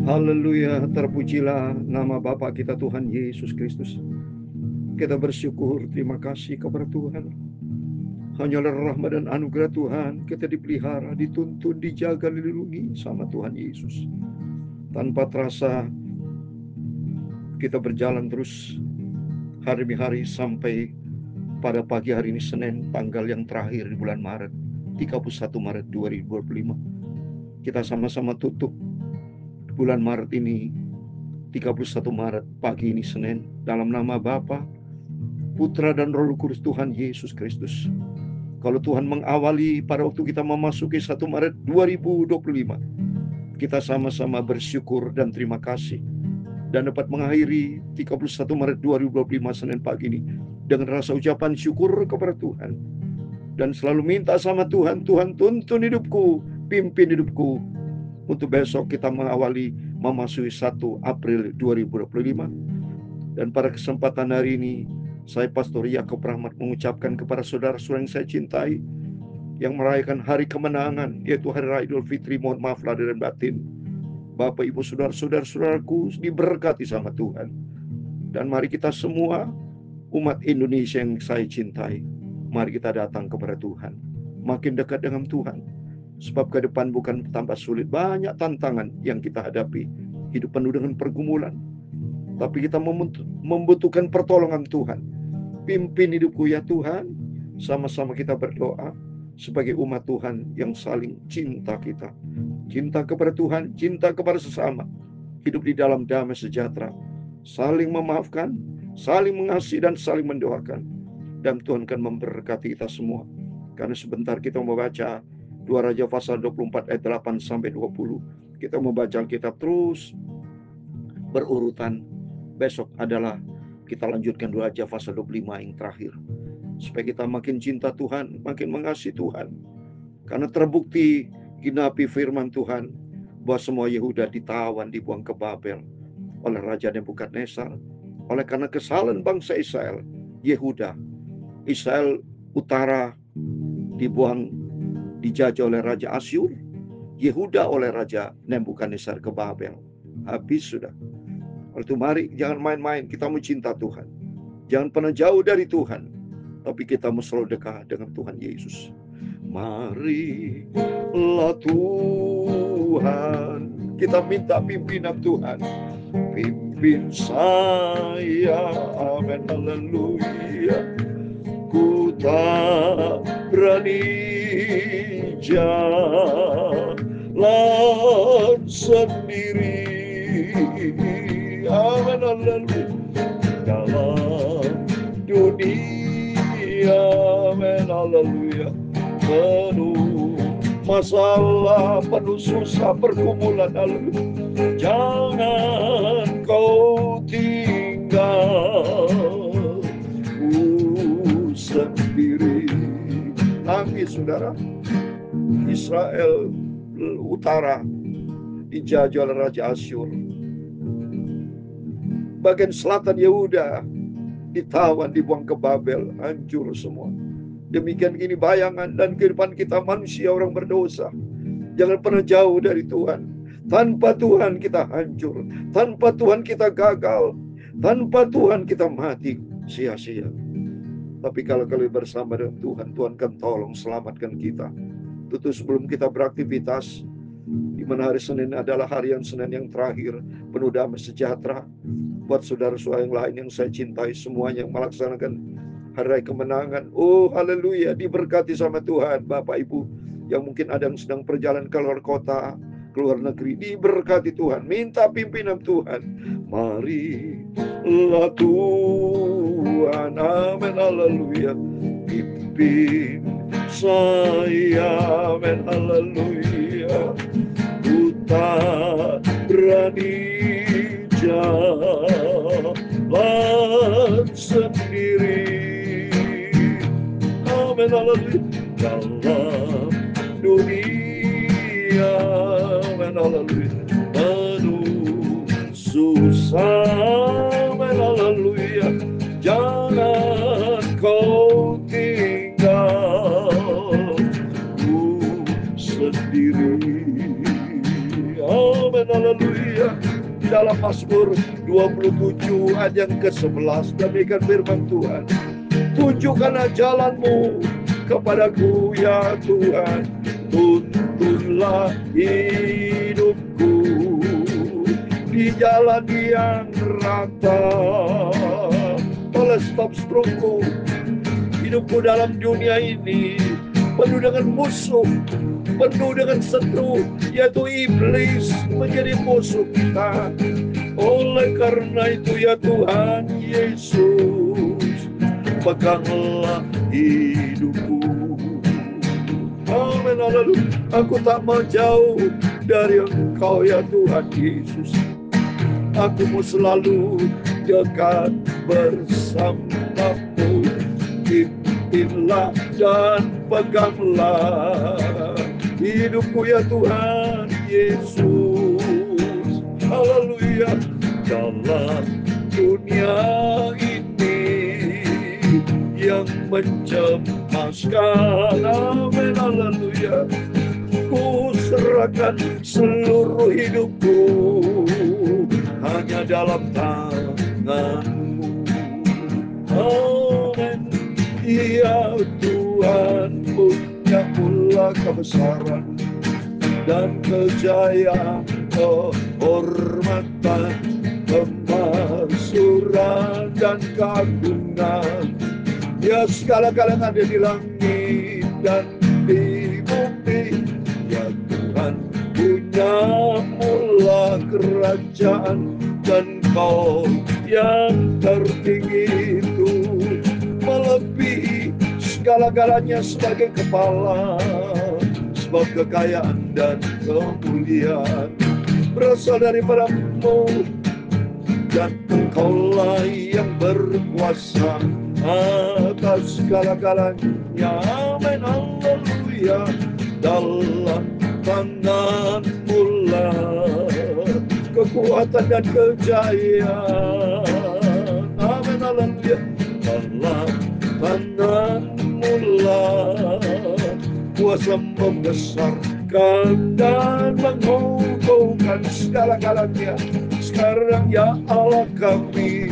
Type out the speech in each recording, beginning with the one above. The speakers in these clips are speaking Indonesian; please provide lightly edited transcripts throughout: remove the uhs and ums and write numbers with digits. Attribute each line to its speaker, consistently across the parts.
Speaker 1: Haleluya, terpujilah nama Bapa kita Tuhan Yesus Kristus. Kita bersyukur, terima kasih kepada Tuhan. Hanyalah rahmat dan anugerah Tuhan, kita dipelihara, dituntun, dijaga, dilindungi sama Tuhan Yesus. Tanpa terasa, kita berjalan terus hari demi hari sampai pada pagi hari ini Senin, tanggal yang terakhir di bulan Maret, 31 Maret 2025. Kita sama-sama tutup bulan Maret ini, 31 Maret pagi ini Senin, dalam nama Bapa, Putra dan Roh Kudus Tuhan Yesus Kristus. Kalau Tuhan mengawali pada waktu kita memasuki 1 Maret 2025, kita sama-sama bersyukur dan terima kasih. Dan dapat mengakhiri 31 Maret 2025 Senin pagi ini dengan rasa ucapan syukur kepada Tuhan. Dan selalu minta sama Tuhan, Tuhan tuntun hidupku, pimpin hidupku. Untuk besok kita mengawali memasuki 1 April 2025. Dan pada kesempatan hari ini, saya Pastor Yakob Rahmat mengucapkan kepada saudara-saudara yang saya cintai, yang merayakan hari kemenangan, yaitu Hari Raya Idul Fitri, mohon maaf lahir dan batin. Bapak, Ibu, saudara-saudaraku diberkati sama Tuhan. Dan mari kita semua, umat Indonesia yang saya cintai, mari kita datang kepada Tuhan. Makin dekat dengan Tuhan. Sebab ke depan bukan tambah sulit. Banyak tantangan yang kita hadapi. Hidup penuh dengan pergumulan. Tapi kita membutuhkan pertolongan Tuhan. Pimpin hidupku ya Tuhan. Sama-sama kita berdoa sebagai umat Tuhan yang saling cinta kita. Cinta kepada Tuhan, cinta kepada sesama. Hidup di dalam damai sejahtera. Saling memaafkan, saling mengasihi dan saling mendoakan. Dan Tuhan akan memberkati kita semua. Karena sebentar kita membaca 2 Raja pasal 24 ayat 8 sampai 20. Kita membaca kitab terus berurutan. Besok adalah kita lanjutkan 2 Raja pasal 25 yang terakhir. Supaya kita makin cinta Tuhan, makin mengasihi Tuhan. Karena terbukti genapi firman Tuhan bahwa semua Yehuda ditawan, dibuang ke Babel oleh Raja Nebukadnezar. Oleh karena kesalahan bangsa Israel, Yehuda, Israel utara dibuang, dijajah oleh Raja Asyur, Yehuda oleh Raja Nebukadnezar ke Babel. Habis sudah. Oleh itu mari jangan main-main, kita mau cinta Tuhan. Jangan pernah jauh dari Tuhan, tapi kita mau selalu dekat dengan Tuhan Yesus. Marilah Tuhan, kita minta pimpinan Tuhan. Pimpin saya, amin, haleluya. Ku tak berani jalan sendiri, amin, haleluya. Dalam dunia, amin, haleluya, penuh masalah, penuh susah, pergumulan, haleluya. Jangan kau tinggal sendiri. Nangis saudara. Israel utara dijajah oleh Raja Asyur. Bagian selatan Yehuda ditawan, dibuang ke Babel, hancur semua. Demikian gini bayangan dan kehidupan kita manusia orang berdosa. Jangan pernah jauh dari Tuhan. Tanpa Tuhan kita hancur. Tanpa Tuhan kita gagal. Tanpa Tuhan kita mati sia-sia. Tapi kalau bersama dengan Tuhan, Tuhan akan tolong selamatkan kita. Tentu sebelum kita beraktivitas, di mana hari Senin adalah hari yang Senin yang terakhir, penuh damai sejahtera. Buat saudara-saudara yang lain yang saya cintai, semuanya yang melaksanakan hari raya kemenangan. Oh haleluya, diberkati sama Tuhan. Bapak Ibu yang mungkin ada yang sedang perjalanan ke luar kota, ke luar negeri, diberkati Tuhan. Minta pimpinan Tuhan. Marilah Tuhan, amin, haleluya. Pimpin saya, amin, haleluya. Ku tak berani jalan sendiri, amin, haleluya. Dalam dunia, amin, haleluya, penuh susah, amin, haleluya. Jangan kau tinggal sendiri, amin, Amin, haleluya. Di dalam Mazmur 27 ayat yang ke-11 demikian firman Tuhan. Tunjukkanlah jalanmu kepadaku ya Tuhan, tuntunlah hidupku di jalan yang rata. Oleh sebab seluruhku, hidupku dalam dunia ini penuh dengan musuh, penuh dengan seteru, yaitu iblis menjadi musuh kita. Oleh karena itu ya Tuhan Yesus, peganglah hidupku. Amin, haleluya. Aku tak mau jauh dari Engkau ya Tuhan Yesus. Aku mau selalu dekat bersamamu. Pimpinlah dan peganglah hidupku ya Tuhan Yesus. Haleluya. Dalam dunia ini yang mencemaskan, amin, haleluya, ku serahkan seluruh hidupku hanya dalam tangan-Mu. Amin. Ya Tuhan, punya pula kebesaran dan kejayaan, kehormatan, kemakmuran dan keagungan. Ya segala-galanya ada di langit dan di bumi. Ya Tuhan, punya mula kerajaan, dan Kau yang tertinggi itu melebihi segala-galanya sebagai kepala. Sebab kekayaan dan kemuliaan berasal daripada-Mu, dan Engkaulah yang berkuasa atas segala-galanya. Amin, haleluya. Dalam tangan-Mu lah kekuatan dan kejayaan. Amin, haleluya. Dalam tangan-Mu lah kuasa membesarkan dan mengukuhkan segala-galanya. Sekarang ya Allah kami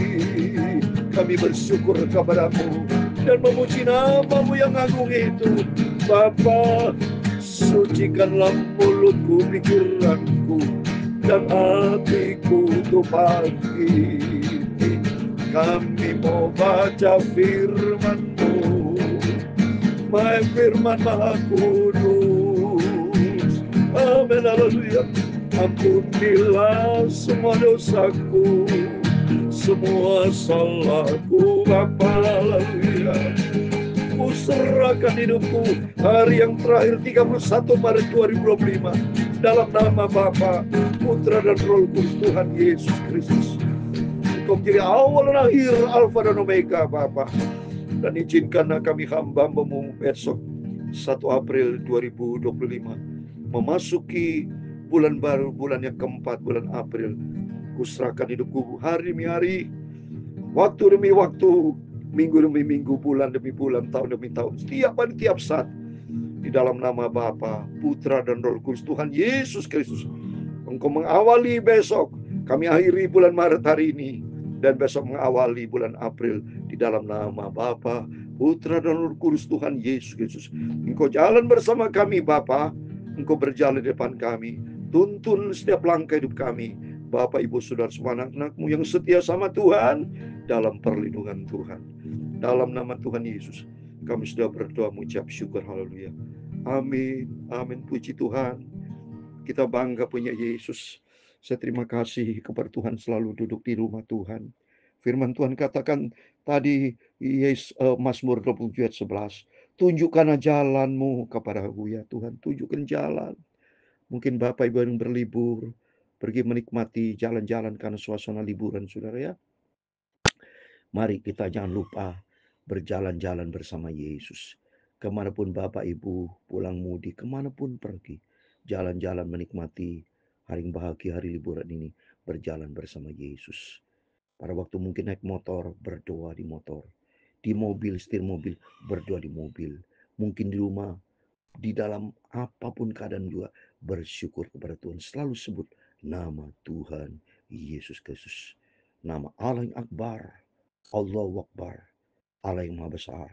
Speaker 1: bersyukur kepada-Mu dan memuji nama-Mu yang agung itu. Bapa, sucikanlah mulutku, pikiranku, dan hatiku untuk pagi ini. Kami mau baca firman-Mu, firman Maha Kudus. Amin, haleluya. Ampunilah semua dosaku, semua salahku, Bapa, haleluya. Ku serahkan hidupku hari yang terakhir 31 Maret 2025 dalam nama Bapa, Putra dan Roh Kudus Tuhan Yesus Kristus. Engkau menjadi awal dan akhir, Alfa dan Omega, Bapa. Dan izinkanlah kami hamba-Mu besok 1 April 2025 memasuki bulan baru, bulan yang keempat, bulan April. Kuserahkan hidupku hari demi hari, waktu demi waktu, minggu demi minggu, bulan demi bulan, tahun demi tahun, setiap hari, tiap saat. Di dalam nama Bapa, Putra dan Roh Kudus Tuhan Yesus Kristus. Engkau mengawali besok, kami akhiri bulan Maret hari ini, dan besok mengawali bulan April. Di dalam nama Bapa, Putra dan Roh Kudus Tuhan Yesus Kristus. Engkau jalan bersama kami Bapa. Engkau berjalan di depan kami. Tuntun setiap langkah hidup kami. Bapak, Ibu, Saudara, semua anak-anak-Mu yang setia sama Tuhan, dalam perlindungan Tuhan. Dalam nama Tuhan Yesus, kami sudah berdoa mengucap syukur, haleluya. Amin, amin, puji Tuhan. Kita bangga punya Yesus. Saya terima kasih kepada Tuhan selalu duduk di rumah Tuhan. Firman Tuhan katakan tadi, Mazmur 27 ayat 11. Tunjukkanlah jalanmu kepadaku ya Tuhan. Tunjukkan jalan. Mungkin Bapak Ibu yang berlibur, pergi menikmati jalan-jalan karena suasana liburan, saudara ya. Mari kita jangan lupa berjalan-jalan bersama Yesus. Kemanapun Bapak Ibu pulang mudik, kemanapun pergi, jalan-jalan menikmati hari bahagia, hari liburan ini, berjalan bersama Yesus. Pada waktu mungkin naik motor, berdoa di motor. Di mobil, setir mobil, berdoa di mobil. Mungkin di rumah, di dalam apapun keadaan juga, bersyukur kepada Tuhan. Selalu sebut nama Tuhan Yesus Kristus. Nama Allah yang akbar, Allahu Akbar, Allah yang maha besar,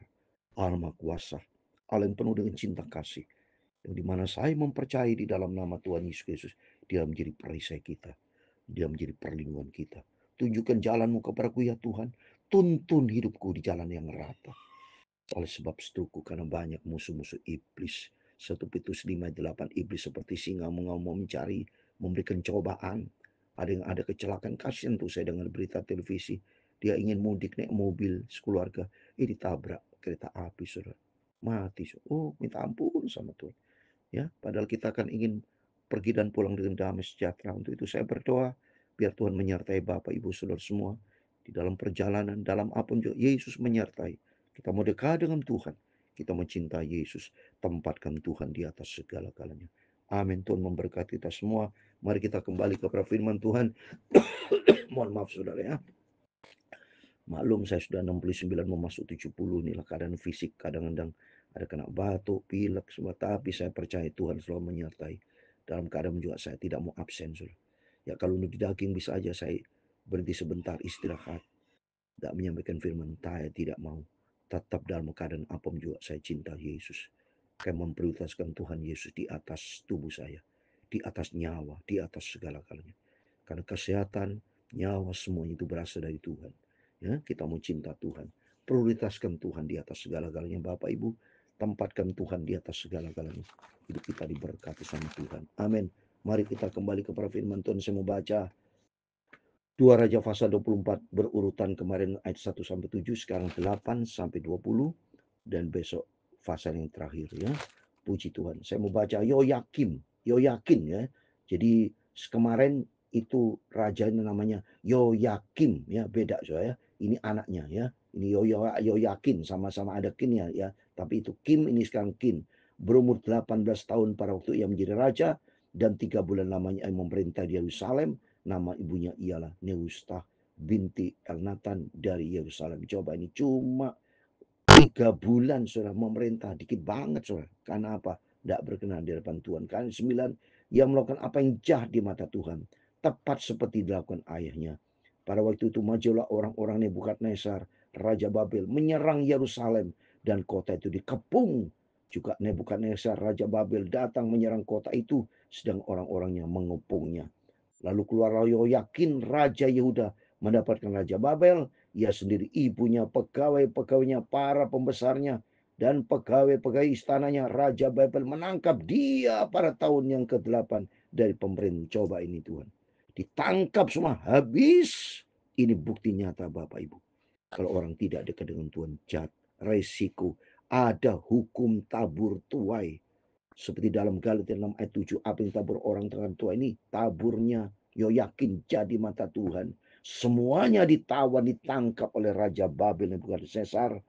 Speaker 1: Allah maha kuasa, Allah yang penuh dengan cinta kasih, yang dimana saya mempercayai di dalam nama Tuhan Yesus Kristus, Dia menjadi perisai kita, Dia menjadi perlindungan kita. Tunjukkan jalanmu kepadaku ya Tuhan, tuntun hidupku di jalan yang rata. Oleh sebab setuku, karena banyak musuh-musuh iblis. 1 Petrus 5:8, iblis seperti singa mengamuk mencari, memberikan cobaan. Ada kecelakaan, kasihan tuh saya dengar berita televisi. Dia ingin mudik naik mobil sekeluarga, ditabrak kereta api, saudara. Mati. Oh, minta ampun sama Tuhan. Ya, padahal kita kan ingin pergi dan pulang dengan damai sejahtera. Untuk itu saya berdoa biar Tuhan menyertai Bapak Ibu Saudara semua di dalam perjalanan, dalam apapun juga Yesus menyertai. Kita mau dekat dengan Tuhan, kita mencintai Yesus, tempatkan Tuhan di atas segala-galanya. Amin. Tuhan memberkati kita semua. Mari kita kembali kepada firman Tuhan. Mohon maaf saudara ya. Maklum saya sudah 69 mau masuk 70 inilah keadaan fisik, kadang-kadang ada kena batuk, pilek semua, tapi saya percaya Tuhan selalu menyertai. Dalam keadaan juga saya tidak mau absen, saudara. Ya kalau di daging bisa aja saya berhenti sebentar istirahat, tidak menyampaikan firman, saya tidak mau. Tetap dalam keadaan apapun juga saya cinta Yesus. Saya memprioritaskan Tuhan Yesus di atas tubuh saya, di atas nyawa, di atas segala-galanya. Karena kesehatan, nyawa semuanya itu berasal dari Tuhan. Ya, kita mau cinta Tuhan. Prioritaskan Tuhan di atas segala-galanya. Bapak Ibu, tempatkan Tuhan di atas segala-galanya. Hidup kita diberkati sama Tuhan. Amin. Mari kita kembali kepada firman Tuhan. Saya mau baca 2 Raja pasal 24 berurutan kemarin ayat 1 sampai 7, sekarang 8 sampai 20 dan besok pasal yang terakhir ya. Puji Tuhan. Saya mau baca Yoyakin ya. Jadi kemarin itu rajanya namanya Yoyakim ya, beda ya. Ini anaknya ya. Ini Yoyakin, sama-sama ada kin ya. Tapi itu Kim, ini sekarang Kin. Berumur 18 tahun pada waktu ia menjadi raja dan 3 bulan lamanya ia memerintah di Yerusalem. Nama ibunya ialah Neustah binti Elnatan dari Yerusalem. Coba ini cuma 3 bulan saudara memerintah, dikit banget saudara. Karena apa? Tidak berkenan di hadapan Tuhan. Karena 9, ia melakukan apa yang jahat di mata Tuhan. Tepat seperti dilakukan ayahnya. Pada waktu itu majulah orang-orang Nebukadnezar, Raja Babel, menyerang Yerusalem. Dan kota itu dikepung. Juga Nebukadnezar, Raja Babel, datang menyerang kota itu. Sedang orang-orangnya mengepungnya. Lalu keluarlah Yoyakin, Raja Yehuda, mendapatkan Raja Babel. Ia sendiri, ibunya, pegawai-pegawainya, para pembesarnya, dan pegawai-pegawai istananya. Raja Babel menangkap dia pada tahun yang ke-8 dari pemerintah. Coba ini Tuhan. Ditangkap semua, habis. Ini bukti nyata Bapak Ibu. Kalau orang tidak dekat dengan Tuhan, jahat, resiko. Ada hukum tabur tuai. Seperti dalam Galatia 6 ayat 7, apa yang tabur orang terhadap Tuhan ini, taburnya Yoyakin jadi mata Tuhan. Semuanya ditawan, ditangkap oleh Raja Babel Nebukadnezar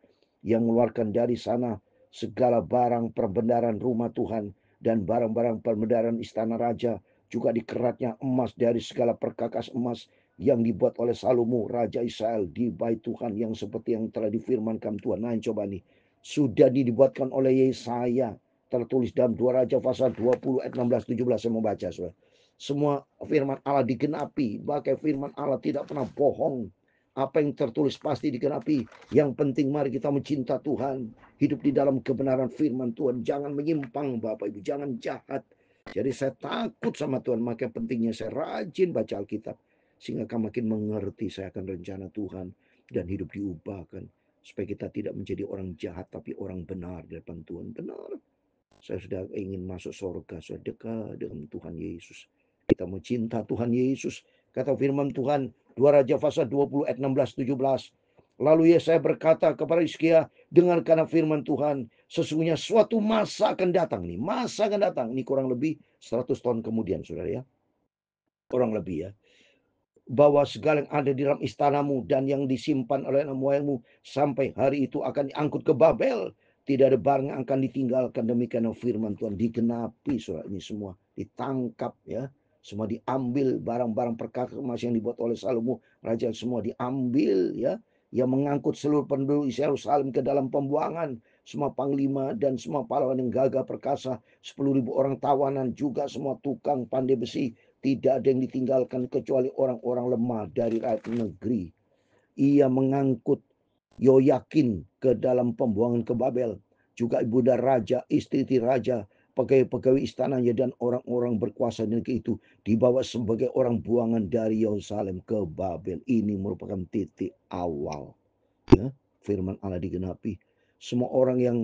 Speaker 1: yang mengeluarkan dari sana segala barang perbendaharaan rumah Tuhan dan barang-barang perbendaharaan istana raja, juga dikeratnya emas dari segala perkakas emas yang dibuat oleh Salomo Raja Israel di bait Tuhan, yang seperti yang telah difirmankan Tuhan. Nah coba nih, sudah dibuatkan oleh Yesaya, tertulis dalam 2 Raja pasal 20 ayat 16-17. Saya mau baca saudara. Semua firman Allah digenapi. Bahkan firman Allah tidak pernah bohong. Apa yang tertulis pasti digenapi. Yang penting mari kita mencinta Tuhan. Hidup di dalam kebenaran firman Tuhan. Jangan menyimpang Bapak Ibu. Jangan jahat. Jadi saya takut sama Tuhan. Maka pentingnya saya rajin baca Alkitab. Sehingga kamu makin mengerti saya akan rencana Tuhan. Dan hidup diubahkan. Supaya kita tidak menjadi orang jahat. Tapi orang benar di depan Tuhan. Benar. Saya sudah ingin masuk surga, sudah dekat dengan Tuhan Yesus. Kita mau cinta Tuhan Yesus. Kata firman Tuhan, 2 Raja pasal 20 ayat 16-17. Lalu Yesaya berkata kepada Hizkia, dengarkan firman Tuhan, sesungguhnya suatu masa akan datang nih. Masa akan datang. Ini kurang lebih 100 tahun kemudian, saudara ya. Kurang lebih ya. Bahwa segala yang ada di dalam istanamu dan yang disimpan oleh nenek moyangmu sampai hari itu akan diangkut ke Babel. Tidak ada barang yang akan ditinggalkan. Demikian firman Tuhan, digenapi surat ini semua. Ditangkap ya. Semua diambil, barang-barang perkakas emas yang dibuat oleh Salomo raja, semua diambil ya. Yang mengangkut seluruh penduduk Yerusalem ke dalam pembuangan. Semua panglima dan semua pahlawan yang gagah perkasa, 10.000 orang tawanan, juga semua tukang pandai besi,
Speaker 2: tidak ada yang ditinggalkan kecuali orang-orang lemah dari rakyat negeri. Ia mengangkut Yoyakin ke dalam pembuangan ke Babel. Juga ibunda raja, istri raja, pegawai-pegawai istananya, dan orang-orang berkuasa di negeri itu dibawa sebagai orang buangan dari Yerusalem ke Babel. Ini merupakan titik awal. Ya, firman Allah digenapi. Semua orang yang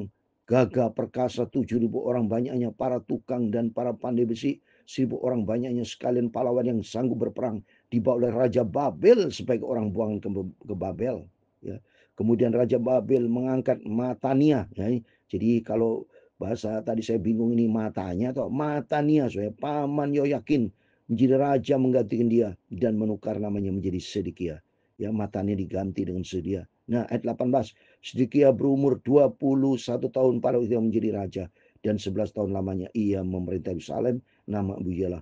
Speaker 2: gagah perkasa, 7.000 orang banyaknya, para tukang dan para pandai besi, 1.000 orang banyaknya, sekalian pahlawan yang sanggup berperang, dibawa oleh Raja Babel sebagai orang buangan ke Babel. Ya. Kemudian Raja Babel mengangkat Matania. Ya. Jadi kalau bahasa tadi saya bingung ini matanya atau Matania, saya paman Yoyakin menjadi raja menggantikan dia dan menukar namanya menjadi Sedekia. Ya, Matania diganti dengan Sedekia. Nah, ayat 18. Sedekia berumur 21 tahun pada waktu menjadi raja, dan 11 tahun lamanya ia memerintah Yerusalem. Nama ibu ialah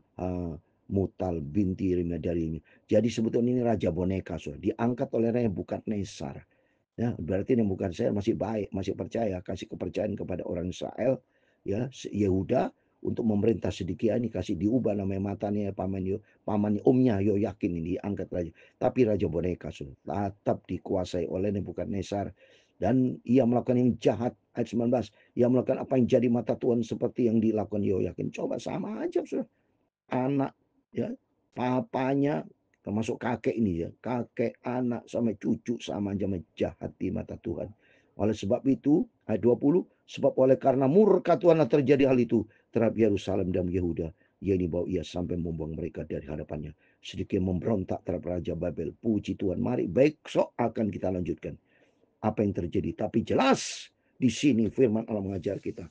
Speaker 2: Mutal binti Yeremia dari ini. Jadi sebetulnya ini raja boneka, diangkat oleh Nebukadnezar. Ya, berarti Nebukadnezar masih baik, masih percaya, kasih kepercayaan kepada orang Israel, ya, Yehuda, untuk memerintah Sedekia ini, kasih diubah namanya Matania, pamannya omnya Yoyakin ini diangkat raja. Tapi raja boneka tetap dikuasai oleh Nebukadnezar, dan ia melakukan yang jahat. Ayat 19, ia melakukan apa yang jadi mata Tuhan seperti yang dilakukan Yoyakin. Coba sama aja, anak, ya, papanya, termasuk kakek ini, ya, kakek, anak, sampai cucu sama aja jahat di mata Tuhan. Oleh sebab itu, ayat 20, sebab oleh karena murka Tuhan terjadi hal itu terhadap Yerusalem dan Yehuda, ia dibawa ia sampai membuang mereka dari hadapannya. Sedikit memberontak terhadap Raja Babel. Puji Tuhan. Mari besok akan kita lanjutkan apa yang terjadi. Tapi jelas di sini firman Allah mengajar kita,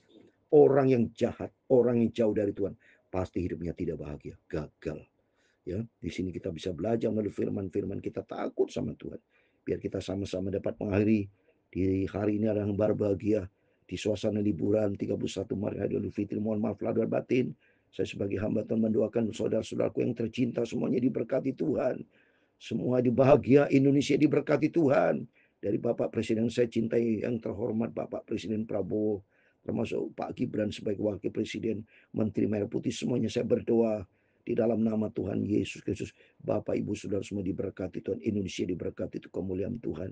Speaker 2: orang yang jahat, orang yang jauh dari Tuhan, pasti hidupnya tidak bahagia, gagal. Ya, di sini kita bisa belajar melalui firman-firman, kita takut sama Tuhan. Biar kita sama-sama dapat mengakhiri di hari ini adalah yang berbahagia, di suasana liburan 31 Maret Hari Idul Fitri. Mohon maaf lahir batin. Saya sebagai hamba Tuhan mendoakan saudara-saudaraku yang tercinta semuanya diberkati Tuhan. Semua dibahagia, Indonesia diberkati Tuhan. Dari Bapak Presiden saya cintai yang terhormat Bapak Presiden Prabowo, termasuk Pak Gibran sebagai Wakil Presiden, Menteri Merah Putih, semuanya saya berdoa di dalam nama Tuhan Yesus Kristus. Bapak, Ibu, Saudara semua diberkati Tuhan. Indonesia diberkati, itu kemuliaan Tuhan.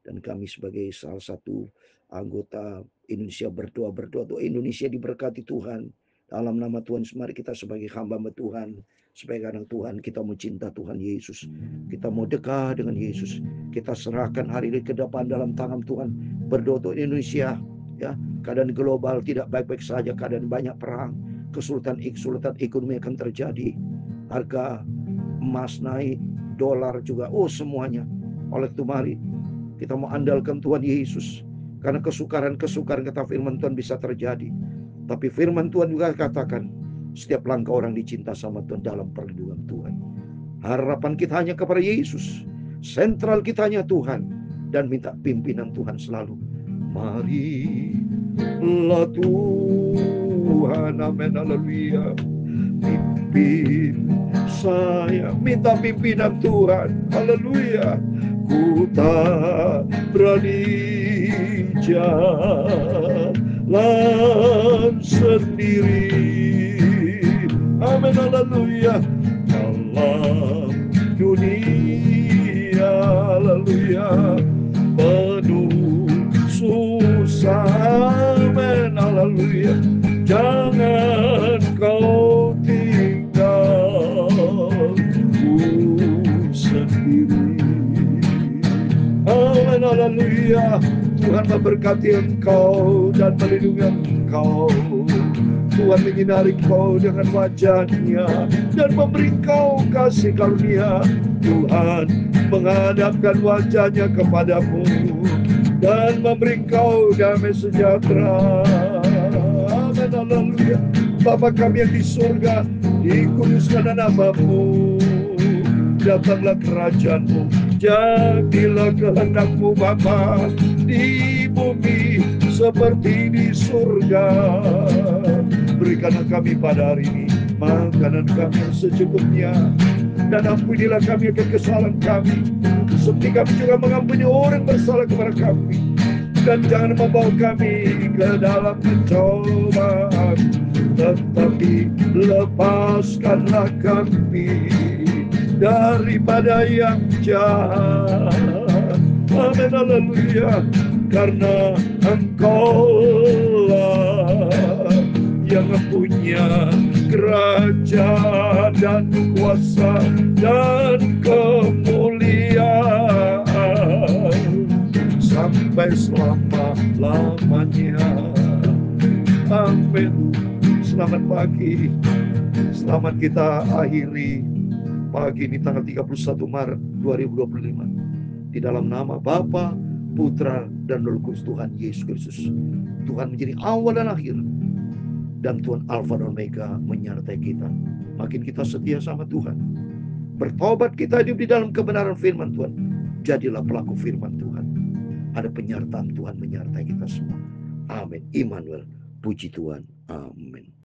Speaker 2: Dan kami sebagai salah satu anggota Indonesia berdoa doa Indonesia diberkati Tuhan. Dalam nama Tuhan, mari kita sebagai hamba Tuhan, sebagai anak Tuhan, kita mau cinta Tuhan Yesus. Kita mau dekat dengan Yesus. Kita serahkan hari ini ke depan dalam tangan Tuhan. Berdoa untuk Indonesia. Ya, keadaan global tidak baik-baik saja, keadaan banyak perang, kesulitan ekonomi akan terjadi, harga emas naik, dolar juga, semuanya. Oleh itu mari kita mau andalkan Tuhan Yesus, karena kesukaran kata firman Tuhan bisa terjadi. Tapi firman Tuhan juga katakan, setiap langkah orang dicinta sama Tuhan dalam perlindungan Tuhan. Harapan kita hanya kepada Yesus, sentral kita hanya Tuhan, dan minta pimpinan Tuhan selalu. Marilah Tuhan, amin, haleluya, pimpin saya, minta pimpinan Tuhan, haleluya. Ku tak berani jalan sendiri, amin, haleluya, dalam dunia, haleluya, penuh susah, amin, haleluya, jangan kau tinggalku sendiri, amin, haleluya. Tuhan memberkati engkau dan melindungi engkau. Tuhan menyinari engkau dengan wajah-Nya dan memberi engkau kasih karunia. Tuhan menghadapkan wajah-Nya kepadamu dan memberi engkau damai sejahtera. Amin, haleluya. Bapa kami yang di surga, dikuduskan namamu. Datanglah kerajaan-Mu, jadilah kehendak-Mu Bapa, di bumi seperti di surga. Berikanlah kami pada hari ini makanan kami yang secukupnya, dan ampunilah kami akan kesalahan kami, seperti kami juga mengampuni orang bersalah kepada kami.
Speaker 1: dan jangan membawa kami ke dalam pencobaan, tetapi lepaskanlah kami daripada yang jahat. Amin, haleluya. Karena Engkau-lah yang punya kerajaan dan kuasa dan kemuliaan sampai selama-lamanya. Amin. Selamat pagi. Selamat kita akhiri pagi ini tanggal 31 Maret 2025. Di dalam nama Bapa, Putra, dan Roh Kudus Tuhan Yesus Kristus. Tuhan menjadi awal dan akhir. Dan Tuhan Alfa dan Omega menyertai kita. Makin kita setia sama Tuhan, bertobat, kita hidup di dalam kebenaran firman Tuhan, jadilah pelaku firman Tuhan. Ada penyertaan Tuhan menyertai kita semua. Amin. Immanuel. Puji Tuhan. Amin.